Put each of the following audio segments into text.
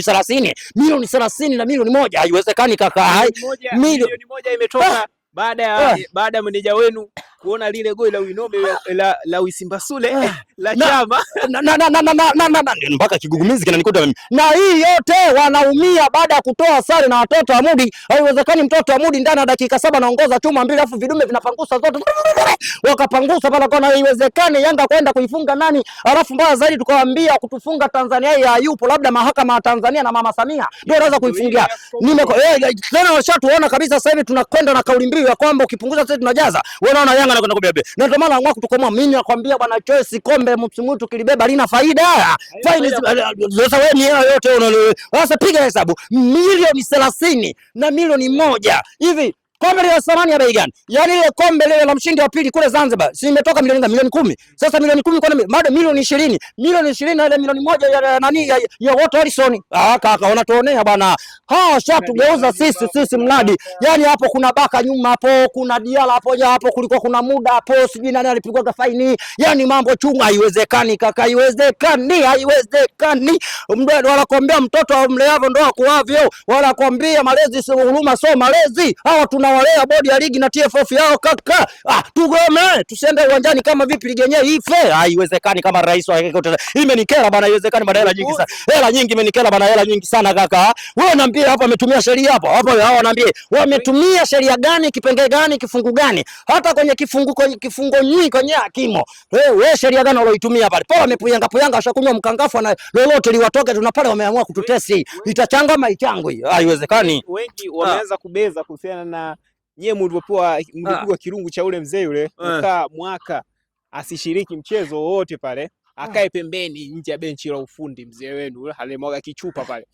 30, milioni 30 na milioni 1 haiwezekani kaka. Milioni 1 imetoka baada ya meneja wenu kuona lile goli la Winome la Wisimbasule la chama mpaka kigugumizi kinanikuta mimi. Na hii yote wanaumia baada ya kutoa sare na watoto wa Mudi. Haiwezekani mtoto wa Mudi ndani ya dakika 7 anaongoza chuma 2 alafu vidume vinapangusa zote. Wakapangusa pala kwa, haiwezekani Yanga kwenda kuifunga nani? Alafu mbaya zaidi tukawaambia kutufunga Tanzania hayupo, labda mahakama ya Tanzania na Mama Samia ndio anaweza kuifungia. Tena washatuona kabisa sasa hivi tunakwenda na kauli mbiu ya kwamba ukipunguza sasa tunajaza. Unaona Yanga anakwenda kubebe. Na ndio maana ngwaku tukomoa, mimi nakwambia bwana Choice kombe msimu tukilibeba lina faida. Faini sasa wewe ni yote unaelewa. Sasa piga hesabu milioni 30 na milioni 1. Hivi kombe la thamani ya bei gani? Yaani ile kombe lile la mshindi wa pili kule Zanzibar si imetoka milioni 10. Sasa milioni 10 kwa bado milioni 20. Milioni 20 na ile milioni 1 ya nani ya Walter Harrison. Kaka wanatuonea bwana. Shatugeuza sisi mradi. Yaani hapo kuna Baka nyuma hapo, kuna Diala hapo kulikuwa kuna muda hapo, sijui nani alipigwa faini. Yaani mambo chunga, haiwezekani kaka, haiwezekani. Wanakuambia mtoto amleavyo ndo akuavyo. Wanakuambia malezi sio huruma, sio malezi. Hawa tunawalea bodi ya ligi na TFF yao kaka. Tugome, tusiende uwanjani kama vipi ligi yenyewe ife. Haiwezekani kama rais wa imenikera bana, haiwezekani bana, hela nyingi sana. Hela nyingi imenikera bana, hela nyingi sana kaka. Wewe unaambia hapa ametumia sheria hapo. Hao wanaambia wametumia sheria gani, kipengele gani, kifungu gani? Hata kwenye kifungo nyingi kwenye hakimo. Wewe sheria gani uloitumia pale? Poa amepuyanga washakunywa mkangafu na lolote liwatoke tuna pale wameamua kututesi. Itachanga ama ichangwe? Haiwezekani. Wengi wameanza kubeza kuhusiana na nyie mlipopua kirungu cha ule mzee yule mwaka asishiriki mchezo wote pale, akae pembeni nje ya benchi la ufundi mzee wenu alimwaga kichupa pale.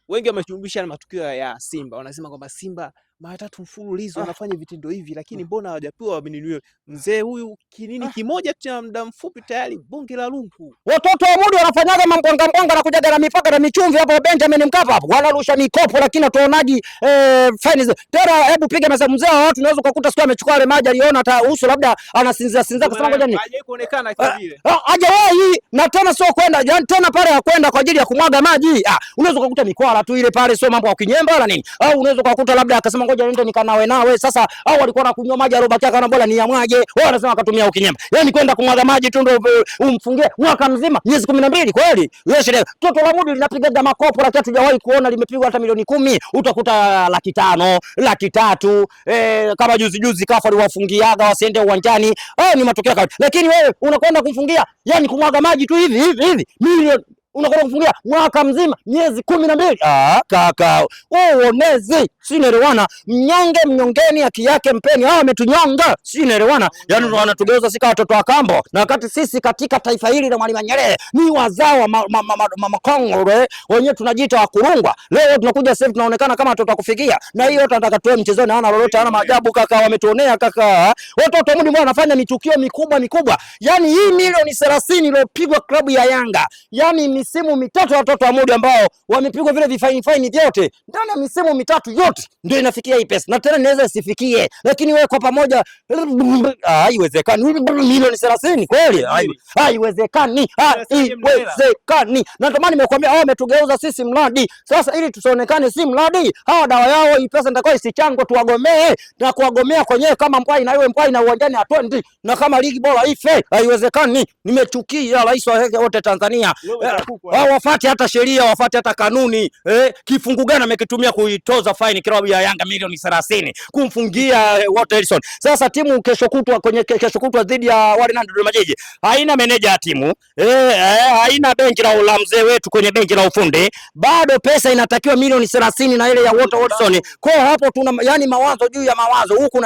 Wengi wameshuhudia na matukio ya Simba, wanasema kwamba Simba mara 3 mfululizo wanafanya vitendo hivi, lakini mbona hawajapewa wameniliwe mzee huyu kinini kimoja cha muda mfupi tayari bonge la lungu. Watoto wa Mudi wanafanyaga mbonga na kujaga na mipaka na michumvi hapo Benjamin Mkapa hapo. Wanarusha mikopo lakini tuonaji fines. Tena hebu piga meza mzee wa watu, unaweza kukuta siku amechukua ile maji aliona hata uso labda anasinzia kusema ngoja nini. Haje kuonekana kama vile. Haja wewe na tena sio kwenda tena pale ya kwenda kwa ajili ya kumwaga maji. Unaweza kukuta mikwala tu ile pale, sio mambo ya kinyemba wala nini. Au unaweza kukuta labda akasema ngoja nende nikanawe. Sasa au walikuwa wanakunywa maji arobakia kana bora ni yamwaje. Wao wanasema akatumia ukinyemba. Yaani kwenda kumwaga maji tu ndio umfungie mwaka mzima miezi 12 kweli. Wewe sherehe. Toto la Mudi linapiga makopo lakini hatujawahi kuona limepigwa hata milioni 10. Utakuta 500,000, 300,000. Kama juzi kafa waliwafungiaga wasiende uwanjani. Ni matokeo yake. Lakini wewe unakwenda kumfungia, yani kumwaga maji tu hivi milioni unakwenda kufungia mwaka mzima miezi 12. Kaka uonezi sinaelewana. Mnyonge mnyongeni haki yake mpeni. Wametunyonga sinaelewana. Yani wanatugeuza sika watoto wa kambo, na wakati sisi katika taifa hili la Mwalimu Nyerere ni wazao wa Makongwe wenyewe tunajiita wakurungwa. Leo tunakuja sasa tunaonekana kama watoto kufikia, na hiyo tunataka tuwe mchezoni, hana lolote, hana maajabu kaka. Wametuonea kaka. Watoto wa Mudi mbona wanafanya mitukio mikubwa. Yani hii milioni 30 iliyopigwa klabu ya Yanga, yani misimu mitatu watoto wa Mudi ambao wamepigwa vile vifaini vyote ndani ya misimu mitatu yote ndio inafikia hii pesa. Na tena inaweza isifikie, lakini wewe kwa pamoja haiwezekani. Milioni 30 kweli haiwezekani. Na ndio maana nimekuambia hao wametugeuza sisi mradi. Sasa ili tusionekane si mradi, hawa dawa yao hii pesa ndio isichangwe tuwagomee, na kuwagomea kwenyewe kama Mpwai na iwe Mpwai na uwanjani atwendi, na kama ligi bora ife. Haiwezekani. Nimechukia rais wa wote Tanzania. Wafuate hata sheria, wafuate hata kanuni. Kifungu gani amekitumia kuitoza faini klabu ya Yanga milioni 30 kumfungia Walter Harrison? Sasa timu kesho kutwa dhidi ya Wydad Dodoma Jiji haina meneja ya timu, haina benchi la mzee wetu kwenye benchi la ufundi. Bado pesa inatakiwa milioni 30 na ile ya Walter Harrison. Kwa hapo tuna yani mawazo juu ya mawazo. Huku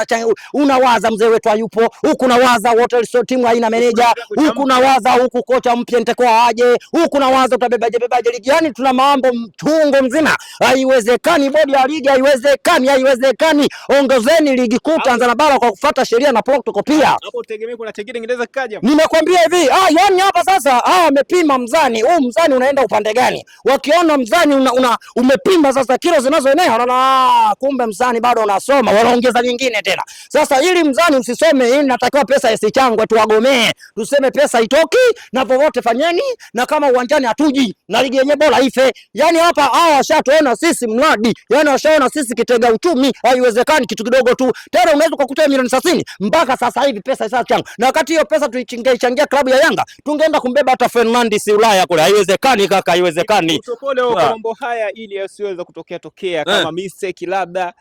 unawaza mzee wetu hayupo, huku unawaza Walter Harrison timu haina meneja, huku unawaza huku kocha mpya nitakuwa aje, huku unawaza utabebaje ligi. Yani tuna mambo mtungo mzima. Haiwezekani bodi ya ligi, haiwezekani. Ongozeni ligi kuu Tanzania bara kwa kufuata sheria na protocol pia. Hapo tegemea kuna chengine kinaweza kaja. Nimekwambia hivi, yani hapa sasa wamepima mzani. Huu mzani unaenda upande gani? Wakiona mzani umepima sasa kilo zinazoenea, wanaona kumbe mzani bado unasoma, wanaongeza nyingine tena. Sasa ili mzani usisome, ili natakiwa pesa isichangwe tuwagomee. Tuseme pesa itoki na popote fanyeni, na kama uwanjani hatuji na ligi yenyewe bora ife. Yani hapa hao washatuona sisi mradi, yani washaona sisi kitega uchumi, haiwezekani kitu kidogo tu. Tena unaweza kukuta milioni 30 mpaka sasa hivi pesa sasa changu. Na wakati hiyo pesa tuichangia klabu ya Yanga, tungeenda kumbeba hata Fernandes Ulaya kule. Haiwezekani kaka, haiwezekani. Utopole wa mambo haya ili yasiweze kutokea kama mistake labda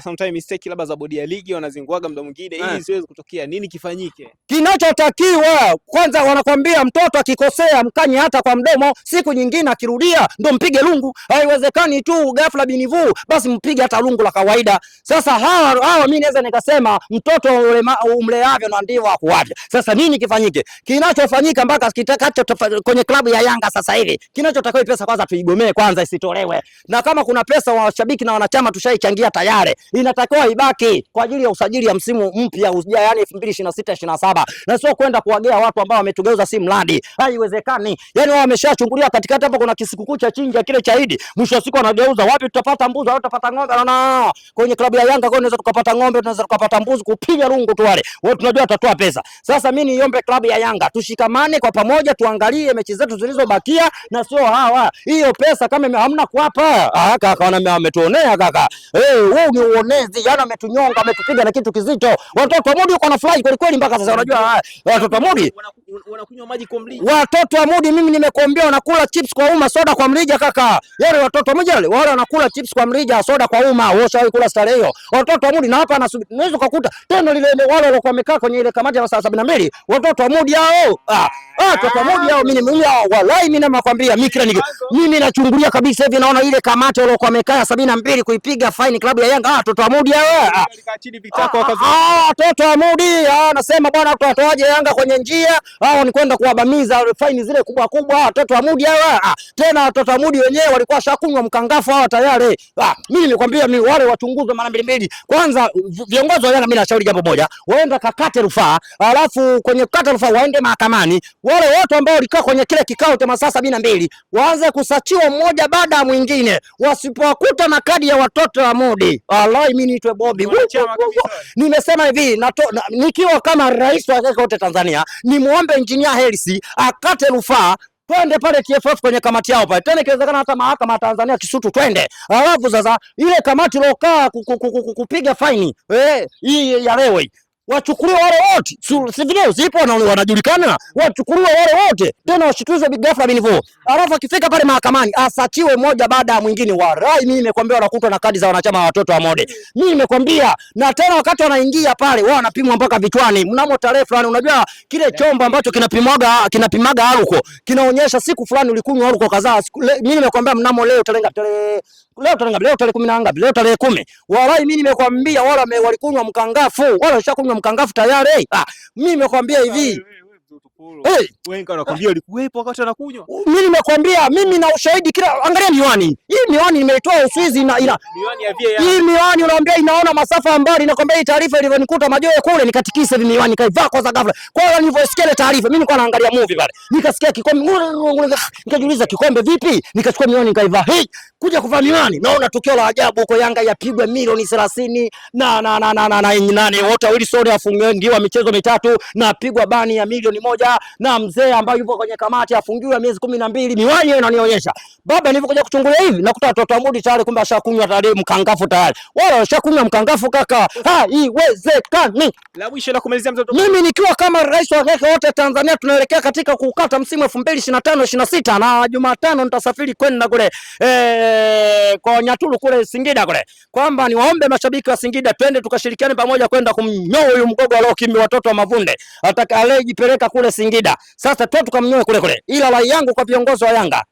sometime mistake labda za bodi ya ligi wanazinguaga muda mwingine ili isiweze kutokea. Nini kifanyike? Kinachotakiwa kwanza, wanakwambia mtoto akikosea mkanye hata kwa mdomo, siku nyingine akirudia ndo mpige lungu. Haiwezekani tu ghafla binivu basi mpige hata lungu la kawaida. Sasa hawa mimi naweza nikasema mtoto umleavyo na ndivyo akuavyo. Sasa nini kifanyike? Kinachofanyika mpaka kitakacho kwenye klabu ya Yanga sasa hivi, kinachotakiwa pesa kwanza tuigomee kwanza, isitolewe. Na kama kuna pesa wa washabiki na wanachama tushaichangia tayari, inatakiwa ibaki kwa ajili ya usajili ya msimu mpya ujao, yani 2026-27, na sio kwenda kuwagea watu ambao wametugeuza si mradi. Haiwezekani. Yani wao wameshachungulia katikati hapo kuna kisikukuu cha chinja kile cha Idi, mwisho wa siku wanageuza wapi tutapata mbuzi au tutapata ng'ombe. Na kwenye klabu ya Yanga kwa unaweza tukapata ng'ombe, tunaweza tukapata mbuzi, kupiga rungu tu wale. Wao tunajua tutatoa pesa. Sasa mimi niombe klabu ya Yanga tushikamane kwa pamoja, tuangalie mechi zetu zilizobakia na sio hawa. Hiyo pesa kama hamna kuwapa, kaka wametuonea kaka. Wewe ni uonezi, yani ametunyonga, ametupiga na kitu kizito. Watoto wa Mudi wako na fly kweli kweli mpaka sasa. Unajua watoto wa Mudi wanakunywa maji kwa mrija. Watoto wa Mudi mimi nimekuambia wanakula chips kwa uma, soda kwa mrija kaka. Yale watoto wa Mudi wale wanakula chips kwa mrija, soda kwa uma. Wao shawahi kula starehe hiyo. Watoto wa Mudi na hapa unaweza kukuta tena lile wale walikuwa wamekaa kwenye ile kamati ya saa 72. Watoto wa Mudi hao. Watoto wa Mudi hao mimi wallahi mimi nakwambia mimi nachungulia kabisa hivi naona ile kamati walikuwa wamekaa 72 kuipiga fine klabu ya Yanga. Watoto wa Mudi hao. Watoto wa Mudi anasema bwana tutatoaje Yanga kwenye njia? Hao ni kwenda kuwabamiza fine zile kubwa kubwa. Watoto wa Mudi hao. Tena watoto wa Mudi wenyewe walikuwa shakunywa mkangafu hao tayari. Mimi nimekwambia wale wachunguzwe mara mbili. Kwanza viongozi wa Yanga mimi nashauri jambo moja, waende kakate rufaa, alafu kwenye kukata rufaa waende mahakamani. Wale wote ambao walikaa kwenye kile kikao cha masaa 72 waanze kusachiwa mmoja baada ya mwingine. Wasipokuta na kadi ya watoto wa Mudi, wallahi mimi niitwe Bobby. Nimesema hivi nikiwa kama rais wa wote Tanzania, nimuombe Engineer Hersi akate rufaa, twende pale TFF kwenye kamati yao pale. Tena ikiwezekana hata mahakama ya Tanzania Kisutu twende. Alafu sasa ile kamati lokaa kupiga faini hii ya lewe wachukuliwe wale wote. Si video zipo na wanajulikana. Wachukuliwe wale wote. Tena washikizwe ghafla binivo. Alafu akifika pale mahakamani asachiwe moja baada ya mwingine. Warai mimi nimekwambia wanakutwa na kadi za wanachama wa watoto wa Mode. Mimi nimekwambia, na tena wakati wanaingia pale wao wanapimwa mpaka vichwani. Mnamo tarehe fulani unajua kile chombo ambacho kinapimaga haruko kinaonyesha siku fulani ulikunywa haruko kadhaa. Mimi nimekwambia mnamo leo tarehe 10 ngapi? Leo tarehe 10. Warai mimi nimekwambia wale walikunywa mkangafu. Wale washakunywa mkangafu tayari. Mimi nimekwambia hivi. Wewe unakwambia ulikuwepo wakati anakunywa. Mimi nimekwambia, mimi na ushahidi kila. Angalia miwani. Hii miwani nimeitoa Uswizi na ila miwani ya VAR. Hii miwani unaambia inaona masafa ya mbali, nakwambia hii taarifa ilivyonikuta Majoe kule nikatikisa hivi miwani kaivaa kwa ghafla. Kwa hiyo nilivyosikia ile taarifa mimi nilikuwa naangalia movie pale. Nikasikia kikombe, nikajiuliza kikombe vipi? Nikachukua miwani nikaivaa. Kuja kuvaa miwani naona tukio la ajabu huko, Yanga yapigwe milioni 30 na wote Wilson afungiwa michezo mitatu na apigwa bani ya milioni 1 na mzee ambaye yupo kwenye kamati afungiwa miezi 12. Miwani hiyo inanionyesha. Baba nilipokuja kuchungulia hivi nakuta watoto wa Mudi tayari kumbe ashakunywa tayari mkangafu tayari. Wala washakunywa mkangafu kaka. Haiwezekani. La mwisho la kumalizia mtoto. Mimi nikiwa kama rais wa wote Tanzania tunaelekea katika kukata msimu 2025-26 na Jumatano nitasafiri kwenda kule kwa Nyaturu kule Singida kule. Kwamba niwaombe mashabiki wa Singida twende tukashirikiane pamoja kwenda kumnyoa huyu mgogo aliyokimbi watoto wa Mavunde. Atakayejipeleka kule Singida. Sasa tu tukamnyoe kule kule. Ila rai yangu kwa viongozi wa Yanga,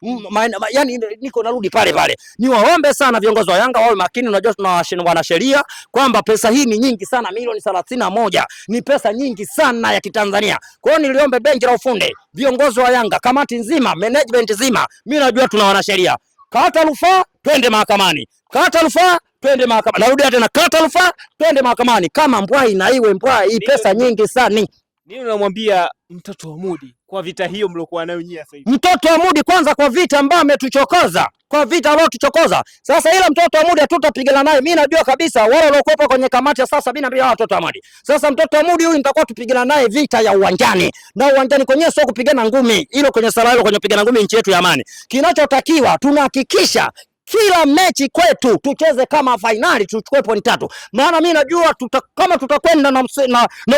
yani niko narudi pale pale. Niwaombe sana viongozi wa Yanga wawe makini, unajua tuna sheria kwamba pesa hii ni nyingi sana, milioni 31. Ni pesa nyingi sana ya Kitanzania. Kwa hiyo niliombe benchi la ufundi, viongozi wa Yanga, kamati nzima, management nzima. Mimi najua tuna wanasheria. Kata rufaa twende mahakamani. Kata rufaa twende mahakamani. Narudia tena, kata rufaa twende mahakamani. Kama mbwai na iwe mbwai, hii pesa nyingi sana. Nini unamwambia mtoto wa Mudi kwa vita hiyo mliokuwa nayo nyinyi sasa hivi? Mtoto wa Mudi kwanza kwa vita ambayo ametuchokoza. Kwa vita ambayo tuchokoza. Sasa ila mtoto wa Mudi hatutapigana naye. Mimi najua kabisa wale waliokuwa kwenye kamati ya sasa 72 hawa watoto wa Mudi. Sasa mtoto wa Mudi huyu nitakuwa tupigana naye vita ya uwanjani. Na uwanjani kwenyewe sio kupigana ngumi. Hilo kwenye sala hilo kwenye kupigana ngumi nchi yetu ya amani. Kinachotakiwa tunahakikisha kila mechi kwetu tucheze kama fainali, tuchukue pointi 3. Maana mimi najua kama tutakwenda na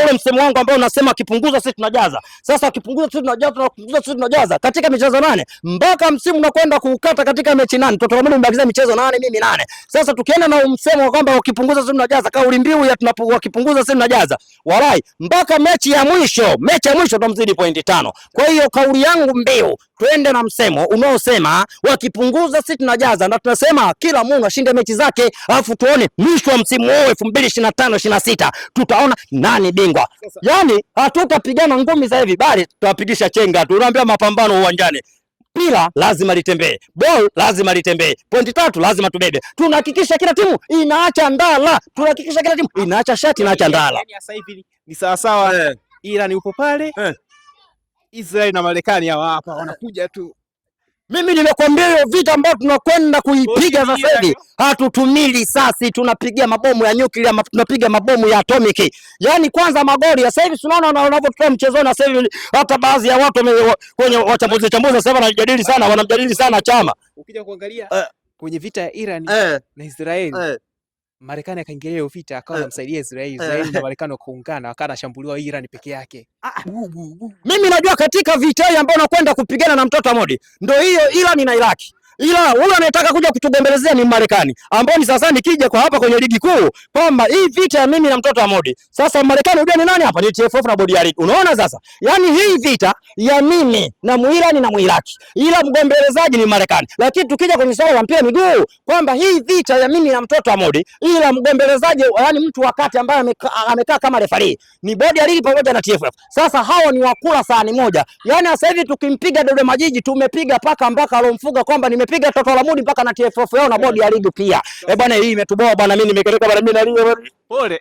ule msemo wangu ambao unasema kipunguza sisi tunajaza. Sasa kipunguza sisi tunajaza, tunapunguza sisi tunajaza. Katika michezo 8 mpaka msimu unakwenda kuukata katika mechi 8. Tutakuwa tumebakiza michezo 8, mimi 8. Sasa tukienda na msemo kwamba ukipunguza sisi tunajaza, kauli mbiu ya tunapokipunguza sisi tunajaza. Walai mpaka mechi ya mwisho tutamzidi pointi 5. Kwa hiyo kauli yangu mbiu twende na msemo unaosema wakipunguza sisi tunajaza, na tunasema kila Mungu ashinde mechi zake, alafu tuone mwisho wa msimu huu 2025-26 tutaona nani bingwa. Yaani hatutapigana ngumi za hivi, bali tutapigisha chenga tu. Unaambia mapambano uwanjani. Pila lazima litembee, ball lazima litembee, pointi 3 lazima tubebe. Tunahakikisha kila timu inaacha ndala, tunahakikisha kila timu inaacha shati, inaacha ndala. Yaani sasa hivi ni sawa sawa. Iran yupo pale, Israel na Marekani hawa hapa wanakuja tu. Mimi nimekwambia hiyo vita ambayo tunakwenda kuipiga sasa hivi hatutumii risasi, tunapiga mabomu ya nyuklia, tunapiga mabomu ya atomiki. Yaani kwanza magoli sasa hivi tunaona wanavyotoa mchezoni sasa hivi, hata baadhi ya watu kwenye wachambuzi sasa wanamjadili sana Chama. Ukija kuangalia kwenye vita ya Iran na Israeli, Marekani akaingilia hiyo vita akawa anamsaidia Israeli na Marekani wakaungana wakawa anashambuliwa Iran peke yake. Mimi najua katika vita hii ambayo nakwenda kupigana na mtoto wa Modi ndio hiyo Iran na Iraki. Ila huyo anayetaka kuja kutugombelezea ni Marekani, ambao ni sasa nikija kwa hapa kwenye ligi kuu kwamba hii vita ya mimi na mtoto wa Modi. Sasa Marekani unajua ni nani hapa? Ni TFF na bodi ya ligi. Unaona sasa? Yaani hii vita ya mimi na Muirani na Muiraki. Ila mgombelezaji ni Marekani. Lakini tukija kwenye swala la mpira miguu kwamba hii vita ya mimi na mtoto wa Modi, ila mgombelezaji yani mtu wakati ambaye amekaa kama referee ni bodi ya ligi pamoja na TFF. Sasa hawa ni wakula sahani moja. Yaani sasa hivi tukimpiga Dodoma Jiji tumepiga mpaka alomfuga kwamba nimepiga toto la Mudi mpaka na TFF yao na bodi ya ligi pia. Bwana hii imetoboa bwana, mimi nimekereka bwana, mimi nalia. Pole.